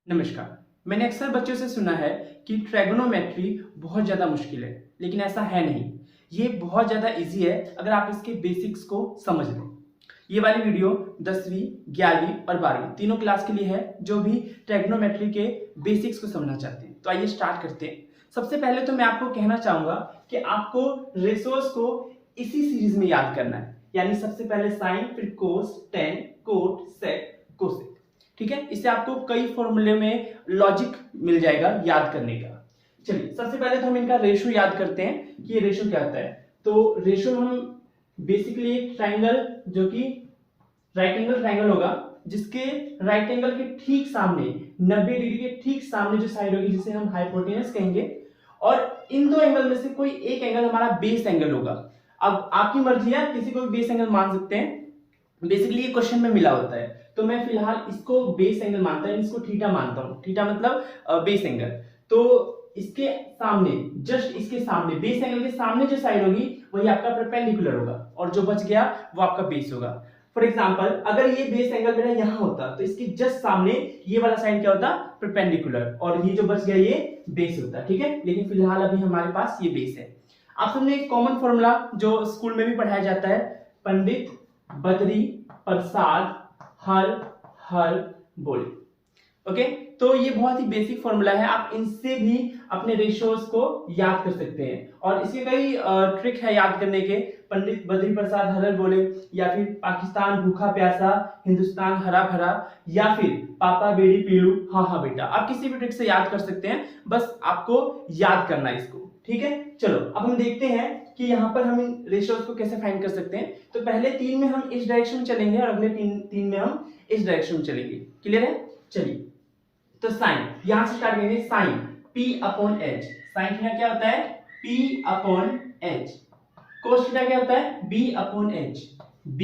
नमस्कार। मैंने अक्सर बच्चों से सुना है कि ट्रिगोनोमेट्री बहुत ज़्यादा मुश्किल है, लेकिन ऐसा है नहीं। ये बहुत ज़्यादा इजी है अगर आप इसके बेसिक्स को समझ लें। ये वाली वीडियो 10वीं, 11वीं और 12वीं तीनों क्लास के लिए है जो भी ट्रिगोनोमेट्री के बेसिक्स को समझना चाहते हैं। तो आइए स्टार्ट करते हैं। सबसे पहले तो मैं आपको कहना चाहूँगा कि आपको रेशोस को इसी सीरीज में याद करना है, यानी सबसे पहले साइन, फिर कोस, टेन, कोट, सेक, कोसेक। ठीक है, इससे आपको कई फॉर्मूले में लॉजिक मिल जाएगा याद करने का। चलिए सबसे पहले तो हम इनका रेशो याद करते हैं कि ये रेशो क्या होता है। तो रेशो हम बेसिकली एक ट्राइंगल जो कि राइट एंगल ट्राइंगल होगा, जिसके राइट एंगल के ठीक सामने 90 डिग्री के ठीक सामने जो साइड होगी जिसे हम हाइपोटेनस कहेंगे, और इन दो एंगल में से कोई एक एंगल हमारा बेस एंगल होगा। अब आपकी मर्जी है, किसी को भी बेस एंगल मान सकते हैं। बेसिकली ये क्वेश्चन में मिला होता है, तो मैं फिलहाल इसको बेस एंगल मानता हूं, इसको थीटा मानता हूं। थीटा मतलब बेस एंगल। तो इसके सामने, जस्ट इसके सामने, बेस एंगल के सामने जो साइड होगी वही आपका परपेंडिकुलर होगा, और जो बच गया वो आपका बेस होगा। फॉर एग्जांपल, अगर ये बेस एंगल मेरा यहां होता तो इसके जस्ट सामने ये वाला साइड क्या होता? परपेंडिकुलर, और ये जो बच गया ये बेस होता। ठीक है, लेकिन फिलहाल अभी हमारे पास ये बेस है। आप सबने एक कॉमन फॉर्मूला जो स्कूल में भी पढ़ाया जाता है, पंडित बद्री प्रसाद हर हर बोले। ओके, तो ये बहुत ही बेसिक फॉर्मूला है, आप इनसे भी अपने रेशियोज को याद कर सकते हैं। और इसके कई ट्रिक है याद करने के। पंडित बद्री प्रसाद हर हर बोले, या फिर पाकिस्तान भूखा प्यासा हिंदुस्तान हरा भरा, या फिर पापा बेड़ी पीलू हाँ हाँ बेटा। आप किसी भी ट्रिक से याद कर सकते हैं, बस आपको याद करना है इसको। ठीक है, चलो अब हम देखते हैं कि यहाँ पर हम इन रेशियोज को कैसे फाइंड कर सकते हैं। तो पहले तीन में हम इस डायरेक्शन में चलेंगे और अगले तीन में हम इस डायरेक्शन में चलेंगे। क्लियर है? चलिए, तो साइन यहां से स्टार्ट करेंगे। Sine P upon H। Sine theta क्या होता है? P upon H। Cos theta क्या होता है? B upon H। B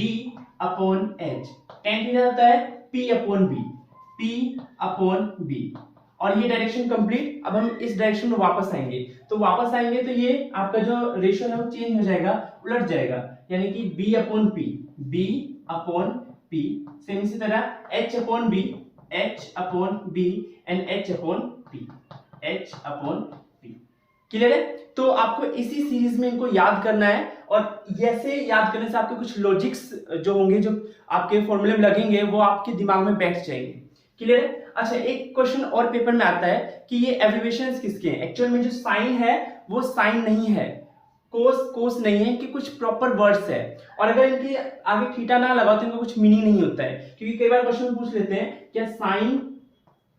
upon H। Tan theta होता है P upon B। P upon B। और ये डायरेक्शन कंप्लीट। अब हम इस डायरेक्शन में वापस आएंगे, तो वापस आएंगे तो ये आपका जो रेशियो है वो चेंज हो जाएगा, उलट जाएगा, यानी कि B upon P, B upon P। Same इसी तरह H upon B, H upon B and H upon P, H upon P। Clear है? तो आपको इसी सीरीज में इनको याद करना है, और ऐसे याद करने से आपके कुछ लॉजिक्स जो होंगे, जो आपके फॉर्मूले में लगेंगे, वो आपके दिमाग में बैठ जाएंगे। क्लियर है? अच्छा, एक क्वेश्चन और पेपर में आता है कि ये एब्रिविएशंस किसके हैं। एक्चुअल में जो साइन है वो साइन नहीं है, कोस नहीं है, कि कुछ प्रॉपर वर्ड्स है, और अगर इनके आगे थीटा ना लगा तो इनका कुछ मीनिंग नहीं होता है। क्योंकि कई बार क्वेश्चन में पूछ लेते हैं क्या साइन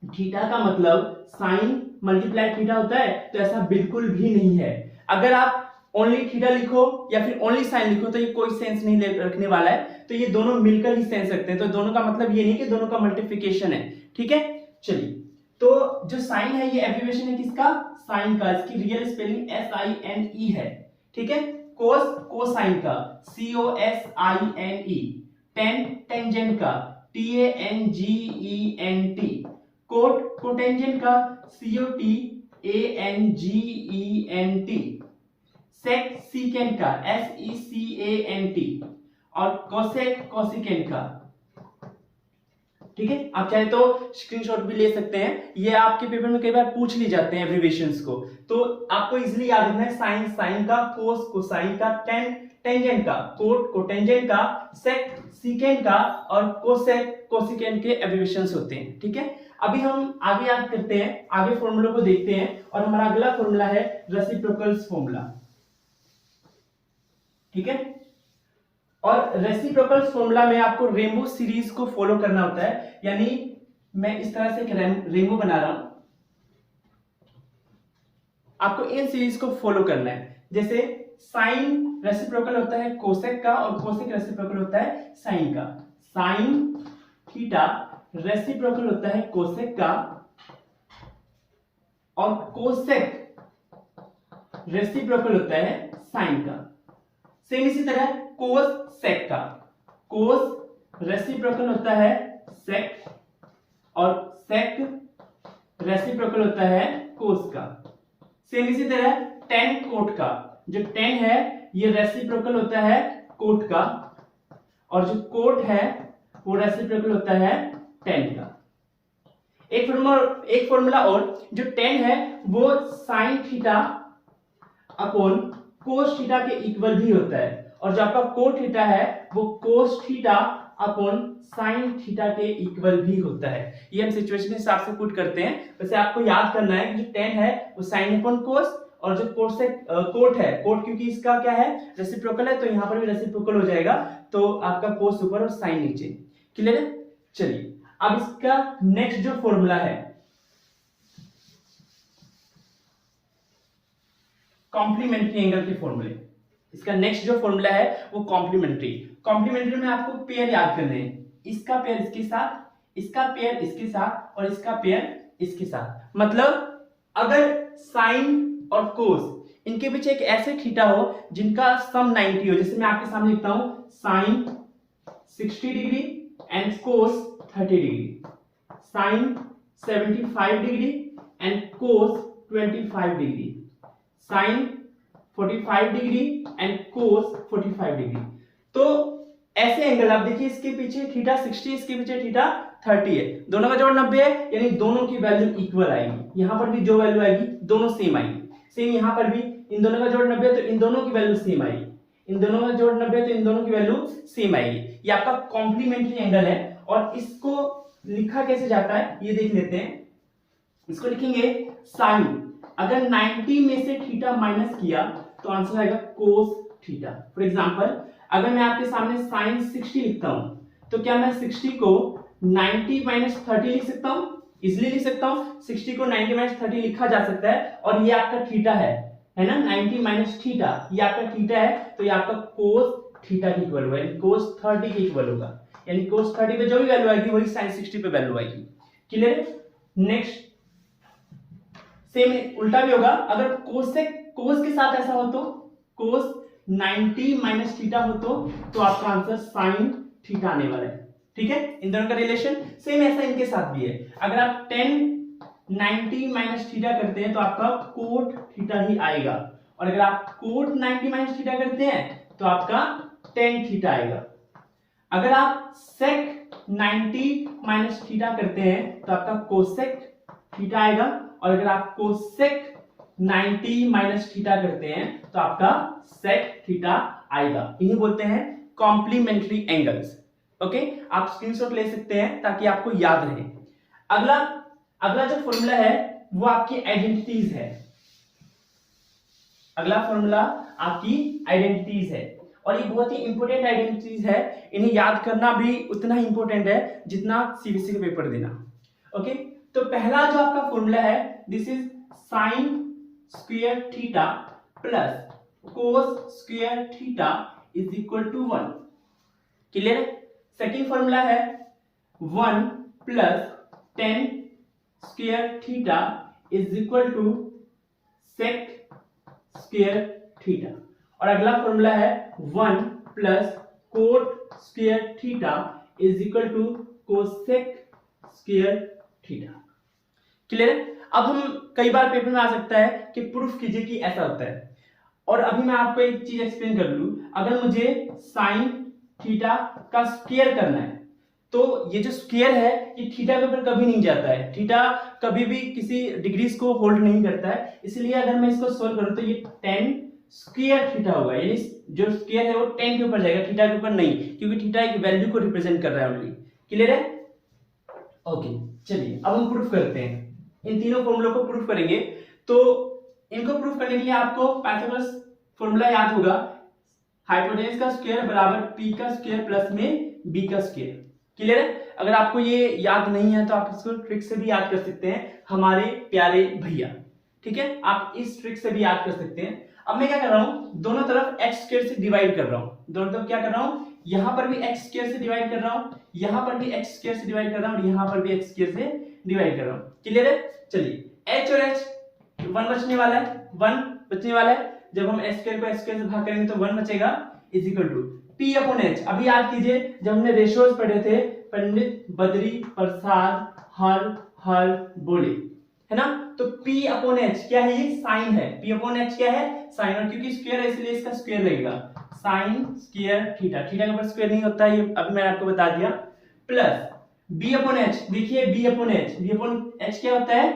थीटा का मतलब साइन मल्टीप्लाई थीटा होता है, तो ऐसा बिल्कुल भी नहीं है। अगर आप ओनली थीटा लिखो या फिर ओनली साइन लिखो तो ये कोई सेंस नहीं रखने वाला है। तो ये दोनों मिलकर ही सेंस रखते हैं, तो दोनों का मतलब ये नहीं कि दोनों का मल्टीप्लिकेशन है। ठीक है, चलिए, तो जो साइन है ये एब्रिविएशन है किसका? साइन का। इसकी रियल स्पेलिंग SINE है। ठीक है, कोस कोसाइन का, COSINE। टेन टेंजेंट का, TANGENT। कोट कोटेंजेंट का, COTANGENT। सेक सीकेंट का, SECANT। और कोसेक कोसिकेंट का। ठीक है, आप चाहे तो स्क्रीनशॉट भी ले सकते हैं, ये आपके पेपर में कई बार पूछ ली जाते हैं एब्रिविएशंस को, तो आपको इजीली याद रखना है। साइन साइन का, कोस कोसाइन का, टेन टेंजेंट का, कोट कोटेंजेंट का, सेक सीकेंट का, और कोसेक कोसिकेंट के एब्रिविएशंस होते हैं। ठीक है, अभी हम आगे याद करते हैं, आगे फॉर्मूलों को देखते हैं, और हमारा अगला फॉर्मूला है रेसिप्रोकल्स फॉर्मूला। ठीक है, और रेसिप्रोकल फॉर्मूला में आपको रेनबो सीरीज को फॉलो करना होता है, यानी मैं इस तरह से एक रेनबो बना रहा हूं, आपको इन सीरीज को फॉलो करना है। जैसे साइन रेसिप्रोकल होता है कोसेक का, और कोसेक रेसिप्रोकल होता है साइन का। साइन थीटा रेसिप्रोकल होता है कोसेक का, और कोसेक रेसिप्रोकल होता है साइन का। सेम इसी तरह कोस सेक का, कोस रेसिप्रोकल होता है सेक, और सेक रेसिप्रोकल होता है कोस का। सेम इसी तरह टेन कोट का, जो टेन है ये रेसिप्रोकल होता है कोट का, और जो कोट है वो रेसिप्रोकल होता है टेन का। एक फॉर्मूला और, जो tan है वो sin theta upon cos theta के इक्वल भी होता है, और जो आपका cot थीटा है वो cos theta upon sin theta के इक्वल भी होता है। ये हम सिचुएशन के हिसाब से पुट करते हैं। वैसे आपको याद करना है कि जो tan है वो sin अपॉन cos, और जो कोट है, कोट क्योंकि इसका क्या है, रेसिप्रोकल है, तो यहाँ पर भी रेसिप्रोकल हो जाएगा, तो आपका कोस ऊपर और साइन नीचे। क्लियर है? चलिए अब इसका नेक्स्ट जो फॉर्मूला है कॉम्प्लीमेंट्री एंगल के फॉर्मूले, इसका नेक्स्ट जो फॉर्मूला है वो कॉम्प्लीमेंट्री में आपको पेयर याद करने हैं, इसका पेयर इसके साथ, इसका पेयर इसके साथ, और इसका पेयर इसके साथ। मतलब अगर साइन और कोस इनके बीच एक ऐसे थीटा हो जिनका सम 90 हो, जैसे मैं आपके सामने लिखता हूं sine 60 degree and cos 30 degree, sine 75 degree and cos 25 degree, sine 45 degree and cos 45 degree. तो ऐसे एंगल आप देखिए, इसके पीछे थीटा 60, इसके पीछे थीटा 30 है, दोनों का जोड़ 90 है, यानी दोनों की वैल्यू इक्वल आएगी। यहां पर भी जो वैल्यू आएगी दोनों सेम आएगी, सेम यहां पर भी इन दोनों का जोड़ 90 है तो इन दोनों की वैल्यू सेम आएगी, इन दोनों का जोड़ 90 है तो इन दोनों की वैल्यू सेम आएगी। ये आपका कॉम्प्लीमेंट्री एंगल है, और इसको लिखा कैसे जाता है ये देख लेते हैं। इसको लिखेंगे साइन, अगर 90 में से थीटा माइनस किया तो आंसर आएगा कोस थीटा। फॉर एग्जांपल अगर मैं आपके सामने साइन 60 लिखता हूं तो क्या मैं 60 को 90 माइनस 30 लिख सकता हूं? इजिली लिख सकता हूं, 60 को 90 माइनस 30 लिखा जा सकता है, और ये आपका थीटा है ना, 90 माइनस थीटा, ये आपका थीटा है, तो ये आपका कोस थीटा के इक्वल होगा, यानी कोस 30 के इक्वल होगा, यानी कोस 30 पे जो भी वैल्यू आएगी वही साइन 60 पे वैल्यू आएगी। क्लियर है? नेक्स्ट सेम उल्टा भी होगा, अगर कोस के साथ ऐसा हो तो कोस 90 माइनस थीटा हो तो आपका आंसर साइन थीटा आने वाला है। ठीक है, इन दोनों का रिलेशन सेम ऐसा इनके साथ भी है। अगर आप 90 माइनस थीटा करते हैं तो आपका कोट थीटा ही आएगा, और अगर आप कोट 90 माइनस थीटा करते हैं तो आपका टेन थीटा आएगा। अगर आप सेक 90 माइनस थीटा करते हैं तो आपका कोसेक थीटा आएगा, और अगर आप कोसेक 90 माइनस थीटा करते हैं तो आपका सेक थीटा आएगा। इन्हें बोलते हैं कॉम्प्लीमेंट्री एंगल्स। ओके, आप स्क्रीनशॉट ले सकते हैं ताकि आपको याद रहे। अगला जो फॉर्मूला है वो आपकी आइडेंटिटीज है। अगला फॉर्मूला आपकी आइडेंटिटीज है, और ये बहुत ही इंपॉर्टेंट आइडेंटिटीज है, इन्हें याद करना भी उतना ही इंपॉर्टेंट है जितना सीबीएसई का पेपर देना। ओके, तो पहला जो आपका फॉर्मूला है this is sine square theta plus cos square theta is equal to 1। Clear है? सेकेंड फॉर्मूला है 1 plus tan square theta is equal to sec square theta, और अगला फॉर्मूला है 1 plus cot square theta is equal to cosec square theta. Clear है? अब हम कई बार paper में आ सकता है कि प्रूफ कीजिए कि ऐसा होता है, और अभी मैं आपको एक चीज एक्सप्लेन कर लूं। अगर मुझे साइन थीटा का स्क्वायर करना है तो ये जो स्क्वायर है ये थीटा के ऊपर कभी नहीं जाता है, थीटा कभी भी किसी डिग्रीज को होल्ड नहीं करता है, इसलिए अगर मैं इसको सोल्व करूं तो ये टेन स्क्वायर थीटा होगा, यानी जो स्क्वायर है वो 10 के ऊपर जाएगा, थीटा के ऊपर नहीं, क्योंकि थीटा एक वैल्यू को रिप्रेजेंट कर रहा है ओनली। क्लियर है? ओके, चलिए अब हम प्रूफ करते हैं, इन तीनों फॉर्मूलों को प्रूफ करेंगे। तो इनको प्रूफ करने के लिए आपको पाइथागोरस फॉर्मूला याद होगा, हाइपोटेनस का स्क्वायर बराबर पी का स्क्वायर प्लस में बी का स्क्वायर। क्लियर है? अगर आपको ये याद नहीं है तो आप इसको ट्रिक से भी याद कर सकते हैं, हमारे प्यारे भैया। ठीक है, आप इस ट्रिक से भी याद कर सकते हैं। अब मैं क्या कर रहा हूं, दोनों तरफ एक्स स्क्वायर से डिवाइड कर रहा हूं, दोनों तरफ क्या कर रहा हूं, यहां पर भी एक्स स्क्वायर से डिवाइड कर रहा हूं, यहां पर भी एक्स स्क्वायर से डिवाइड कर रहा हूं, और यहां पर भी एक्स स्क्वायर से डिवाइड कर रहा हूं। क्लियर है? चलिए एच और एच 1 बचने वाला है, 1 बचने वाला है, जब हम एक्स स्क्वायर को एक्स स्क्वायर से भाग करेंगे तो 1 बचेगा, is equal to P upon H. अभी याद कीजिए जब हमने रेशियोज पढ़े थे, पंडित बद्री प्रसाद हर बोले, है ना, तो P अपॉन एच क्या है, ये साइन है, P अपॉन एच क्या है, साइन, और क्योंकि स्क्वायर है इसलिए इसका स्क्वायर लगेगा, साइन स्क्वायर थीटा, थीटा के ऊपर स्क्वायर नहीं होता है, ये अभी मैंने आपको बता दिया, प्लस बी अपॉन एच, देखिए B upon H, B upon H क्या होता है,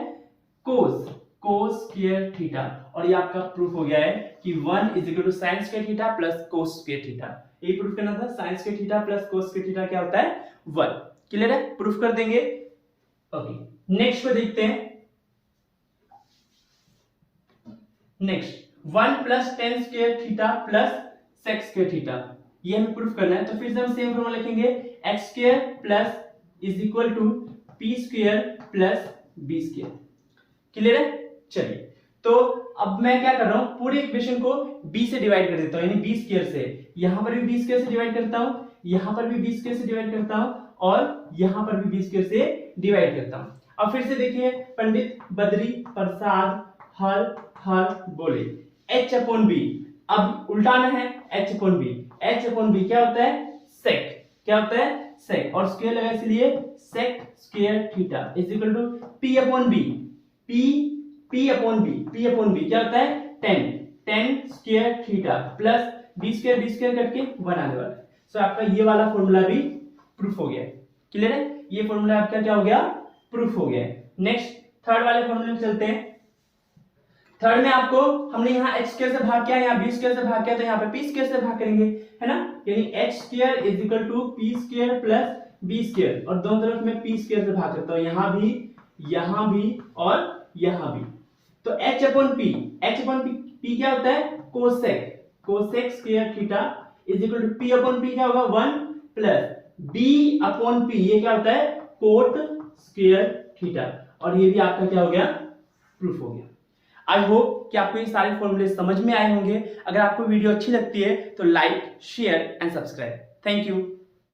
कोस, कोस स्क्वायर थीटा। और ये आपका प्रूफ हो गया है कि 1 is equal to sine square theta plus cos square theta. ये प्रूफ करना था, sine square theta plus cos square theta क्या होता है, 1। क्लियर है, प्रूफ कर देंगे। ओके, नेक्स्ट को देखते हैं। Next 1 plus tan square theta plus sec square theta, ये हमें प्रूफ करना है। तो फिर से हम सेम फॉर्मूला लिखेंगे, x square plus is equal to P square plus B square. Clear है, चलिए तो अब मैं क्या कर रहा हूं, पूरे इक्वेशन को b से डिवाइड कर देता हूं, यानी बी स्क्वायर से। यहां पर भी बी स्क्वायर से डिवाइड करता हूं, यहां पर भी बी स्क्वायर से डिवाइड करता हूं, और यहां पर भी बी स्क्वायर से डिवाइड करता हूं। अब फिर से देखिए, पंडित बद्री प्रसाद हर हर बोले, h अपॉन बी, अब उल्टाना है, h upon B, h upon B क्या होता है, सेक, क्या होता है, सेक, और स्क्वायर लगा इसलिए sec square theta is equal to p upon B, p upon B, p upon B क्या होता है, 10 square theta plus b square करके 1 आने वाला है। सो आपका ये वाला फॉर्मूला भी प्रूफ हो गया है। क्लियर है, ये फॉर्मूला आपका क्या हो गया, प्रूफ हो गया है। नेक्स्ट थर्ड वाले फॉर्मूले में चलते हैं। थर्ड में आपको हमने यहाँ h स्क्वायर से भाग किया, यहाँ b स्क्वायर से भाग किया, तो यहाँ पे p स्क्वायर से भाग करेंगे, है ना, यानी h square is equal to p square plus b square, और दोनों तरफ में p स्क्वायर से भाग करता हूं, यहाँ भी और यहाँ भी। तो h अपॉन p क्या होता है, cosec square theta is equal to p upon p क्या होगा, 1 प्लस b अपॉन p, ये क्या होता है, कोट स्क्वायर थीटा, और ये भी आपका क्या हो गया, प्रूफ हो गया। आई होप कि आपको ये सारे फॉर्मूले समझ में आए होंगे। अगर आपको वीडियो अच्छी लगती है तो like, share and subscribe. Thank you.